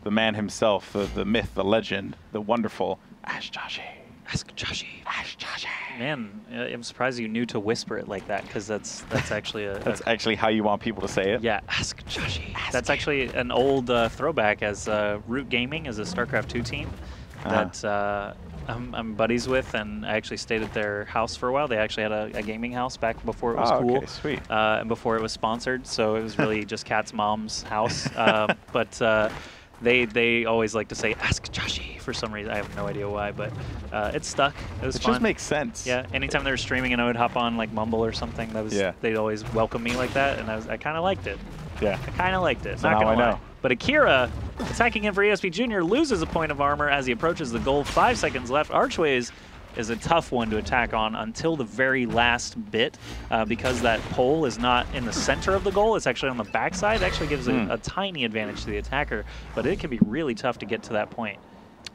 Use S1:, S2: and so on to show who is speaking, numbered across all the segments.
S1: the man himself, the myth, the legend, the wonderful Ask Joshi.
S2: Ask Joshi.
S1: Ask Joshi.
S2: Man, I'm surprised you knew to whisper it like that, because that's actually a...
S1: That's actually how you want people to say it?
S2: Yeah, Ask Joshi. That's actually an old throwback, as Root Gaming is a StarCraft 2 team that I'm buddies with, and I actually stayed at their house for a while. They actually had a gaming house back before it was cool.
S1: Okay, sweet.
S2: And before it was sponsored, so it was really just Kat's mom's house. But they always like to say Ask Joshi for some reason. I have no idea why, but it stuck. It was fun.
S1: It just makes sense.
S2: Yeah, anytime they were streaming and I would hop on like Mumble or something, that was they'd always welcome me like that, and I kind of liked it.
S1: Yeah.
S2: I kind of liked it.
S1: So
S2: not
S1: now
S2: gonna
S1: I
S2: lie.
S1: know.
S2: But Akira, attacking in for ESP Jr., loses a point of armor as he approaches the goal. 5 seconds left. Archways is a tough one to attack on until the very last bit, because that pole is not in the center of the goal. It's actually on the backside. It actually gives a tiny advantage to the attacker, but it can be really tough to get to that point.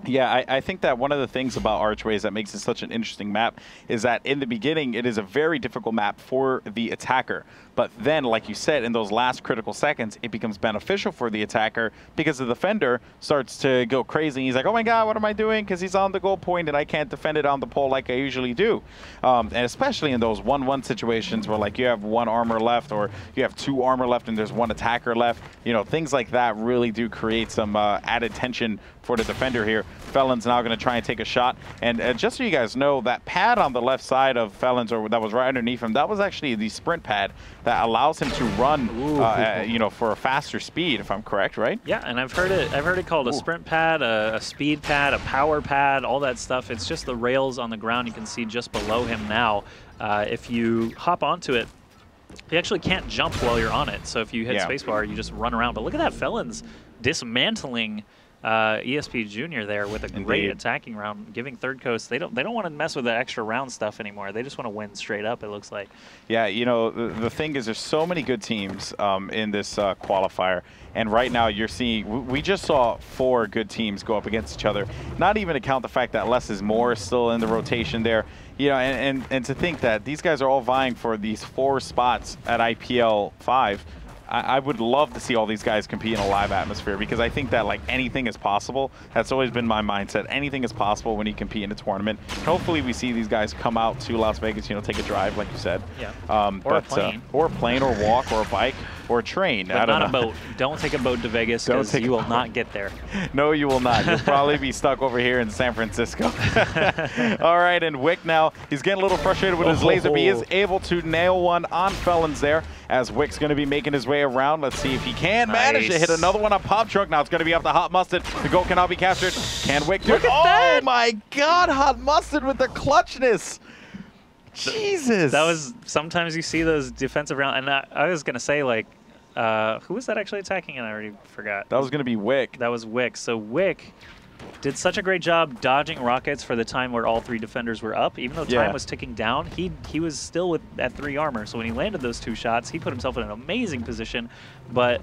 S1: Yeah, I think that one of the things about Archways that makes it such an interesting map is that in the beginning, it is a very difficult map for the attacker. But then, like you said, in those last critical seconds, it becomes beneficial for the attacker because the defender starts to go crazy. He's like, oh my God, what am I doing? Because he's on the goal point and I can't defend it on the pole like I usually do. And especially in those 1-1 situations where like you have 1 armor left or you have 2 armor left and there's 1 attacker left. You know, things like that really do create some added tension for the defender here. Felon's now going to try and take a shot. And just so you guys know, that pad on the left side of Felon's, or that was right underneath him, that was actually the sprint pad that allows him to run, you know, for a faster speed, if I'm correct, right?
S2: Yeah, and I've heard it called a sprint pad, a speed pad, a power pad, all that stuff. It's just the rails on the ground you can see just below him now. If you hop onto it, you actually can't jump while you're on it. So if you hit spacebar, you just run around. But look at that, Felon's dismantling ESP Jr. there with a great attacking round, giving ThirdCoast. They don't want to mess with the extra round stuff anymore. They just want to win straight up, it looks like. Yeah,
S1: you know, the thing is there's so many good teams in this qualifier. And right now you're seeing, we just saw 4 good teams go up against each other. Not even to count the fact that less is more still in the rotation there. You know, and to think that these guys are all vying for these 4 spots at IPL5. I would love to see all these guys compete in a live atmosphere, because I think that like anything is possible. That's always been my mindset. Anything is possible when you compete in a tournament. Hopefully we see these guys come out to Las Vegas, you know, take a drive, like you said.
S2: Yeah.
S1: Or a plane. Or a plane, or walk, or a bike, or a train.
S2: But not a boat. Don't take a boat to Vegas, because you will not get there.
S1: No, you will not. You'll probably be stuck over here in San Francisco. All right, and Wick now, he's getting a little frustrated with his laser, but he is able to nail one on Felons there, as Wick's going to be making his way around. Let's see if he can manage to hit another one on Pop Trunk. Now it's going to be up to Hot Mustard. The goal cannot be captured. Can Wick do it? Oh my God, Hot Mustard with the clutchness. Jesus.
S2: That was, sometimes you see those defensive round, and I was going to say, like, who was that actually attacking? And I already forgot.
S1: That was going to be Wick.
S2: That was Wick. So Wick did such a great job dodging rockets for the time where all 3 defenders were up. Even though time was ticking down, he was still at 3 armor. So when he landed those 2 shots, he put himself in an amazing position. But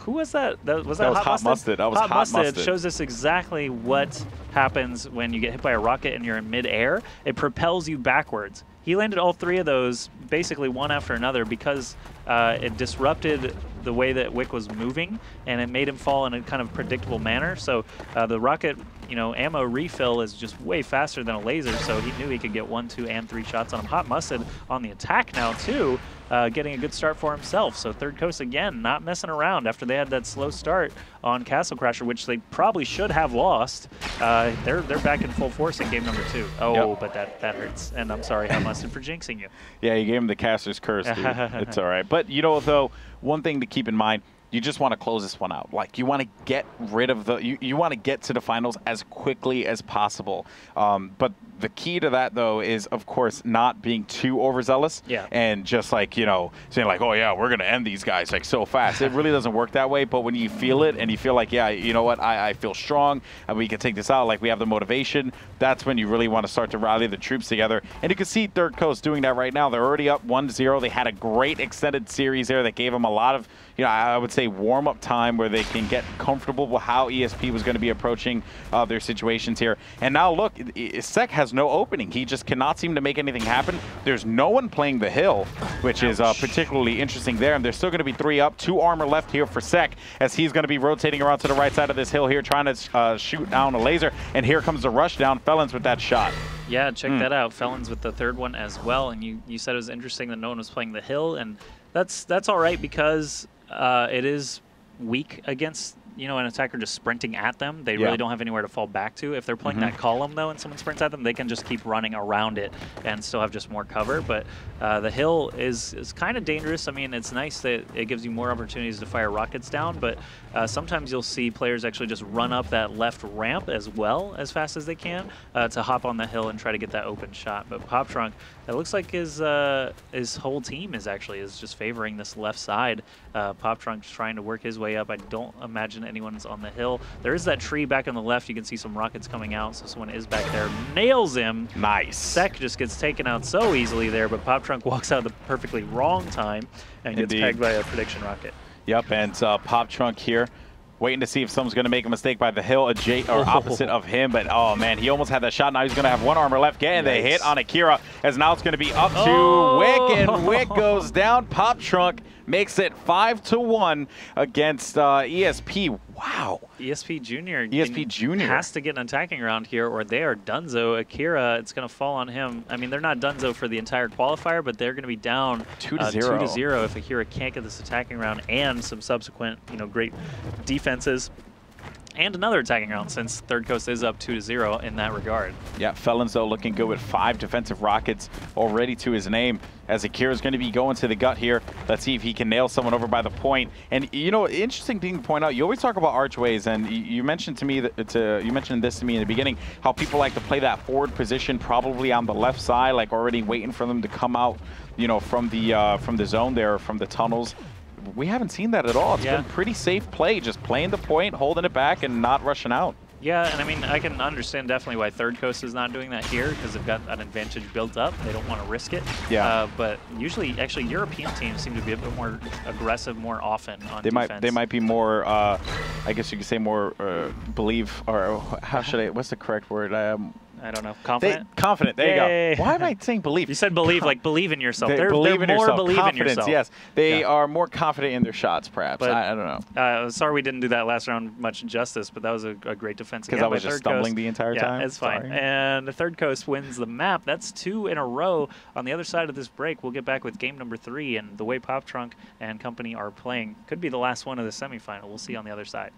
S2: who was that? Was that Hot Mustard?
S1: That was Hot Mustard.
S2: Shows us exactly what happens when you get hit by a rocket and you're in midair. It propels you backwards. He landed all 3 of those basically one after another, because it disrupted the way that Wick was moving, and it made him fall in a kind of predictable manner. So the rocket, you know, ammo refill is just way faster than a laser, so he knew he could get 1, 2, and 3 shots on him. Hot Mustard on the attack now too, getting a good start for himself. So ThirdCoast again not messing around after they had that slow start on Castle Crasher, which they probably should have lost. They're back in full force in game number 2. Oh, but that hurts. And I'm sorry, Hot Mustard, for jinxing you.
S1: Yeah, you gave him the caster's curse, dude. It's all right. But you know, though, one thing to keep in mind, you just want to close this one out. Like, you want to get rid of the, you want to get to the finals as quickly as possible. But the key to that, though, is, of course, not being too overzealous.
S2: Yeah.
S1: And just like, you know, saying like, oh yeah, we're going to end these guys like so fast. It really doesn't work that way. But when you feel it and you feel like, yeah, you know what, I feel strong and we can take this out, like we have the motivation, that's when you really want to start to rally the troops together. And you can see ThirdCoast doing that right now. They're already up 1-0. They had a great extended series there that gave them a lot of, you know, I would say say, warm-up time where they can get comfortable with how ESP was going to be approaching their situations here. And now look, Sek has no opening. He just cannot seem to make anything happen. There's no one playing the hill, which is particularly interesting there. And there's still going to be 3 up, 2 armor left here for Sek, as he's going to be rotating around to the right side of this hill here, trying to shoot down a laser. And here comes the rush down. Felons with that shot.
S2: Yeah, check that out. Felons with the 3rd one as well. And you said it was interesting that no one was playing the hill, and that's all right because it is weak against an attacker just sprinting at them. They really don't have anywhere to fall back to. If they're playing that column, though, and someone sprints at them, they can just keep running around it and still have just more cover. But the hill is kind of dangerous. I mean, it's nice that it gives you more opportunities to fire rockets down, but sometimes you'll see players actually just run up that left ramp as well as fast as they can to hop on the hill and try to get that open shot. But Poptrunk, it looks like his whole team is just favoring this left side. Poptrunk's trying to work his way up. I don't imagine anyone's on the hill. There is that tree back on the left. You can see some rockets coming out, so someone is back there. Nails him.
S1: Nice.
S2: Sek just gets taken out so easily there, but Poptrunk walks out at the perfectly wrong time and gets pegged by a prediction rocket.
S1: Yep, and Poptrunk here, waiting to see if someone's going to make a mistake by the hill, or opposite of him. But, oh, man, he almost had that shot. Now he's going to have 1 armor left. Getting the hit on Akira, as now it's going to be up to Wick, and Wick goes down. Poptrunk makes it 5-1 against ESP. Wow.
S2: ESP Junior.
S1: ESP Junior
S2: has to get an attacking round here, or they are donezo. Akira, it's going to fall on him. I mean, they're not donezo for the entire qualifier, but they're going to be down 2-0 if Akira can't get this attacking round and some subsequent, great defenses. And another attacking round, since ThirdCoast is up 2-0 in that regard. Yeah, Felons, though, looking good with 5 defensive rockets already to his name, as Akira's going to be going to the gut here. Let's see if he can nail someone over by the point. And, interesting thing to point out, you always talk about archways, and you mentioned to me you mentioned this to me in the beginning, how people like to play that forward position probably on the left side, like already waiting for them to come out, from the zone there, from the tunnels. We haven't seen that at all. It's been pretty safe play, just playing the point, holding it back, and not rushing out. Yeah, and I mean, I can understand definitely why ThirdCoast is not doing that here, because they've got an advantage built up. They don't want to risk it. Yeah. But usually, actually, European teams seem to be a bit more aggressive more often on defense. They might be more, I guess you could say more believe, or how should I, what's the correct word? I don't know. Confident?
S1: Confident. There you go. Why am I saying believe?
S2: You said believe, like believe in yourself. They're
S1: more
S2: believe in
S1: Confidence,
S2: yourself.
S1: Yes. They are more confident in their shots, perhaps. But, I don't know.
S2: Sorry we didn't do that last round much justice, but that was a great defense.
S1: Because I was just stumbling the entire time?
S2: Yeah, it's fine. Sorry. And the ThirdCoast wins the map. That's 2 in a row. On the other side of this break, we'll get back with game number 3, and the way Poptrunk and company are playing could be the last one of the semifinal. We'll see on the other side.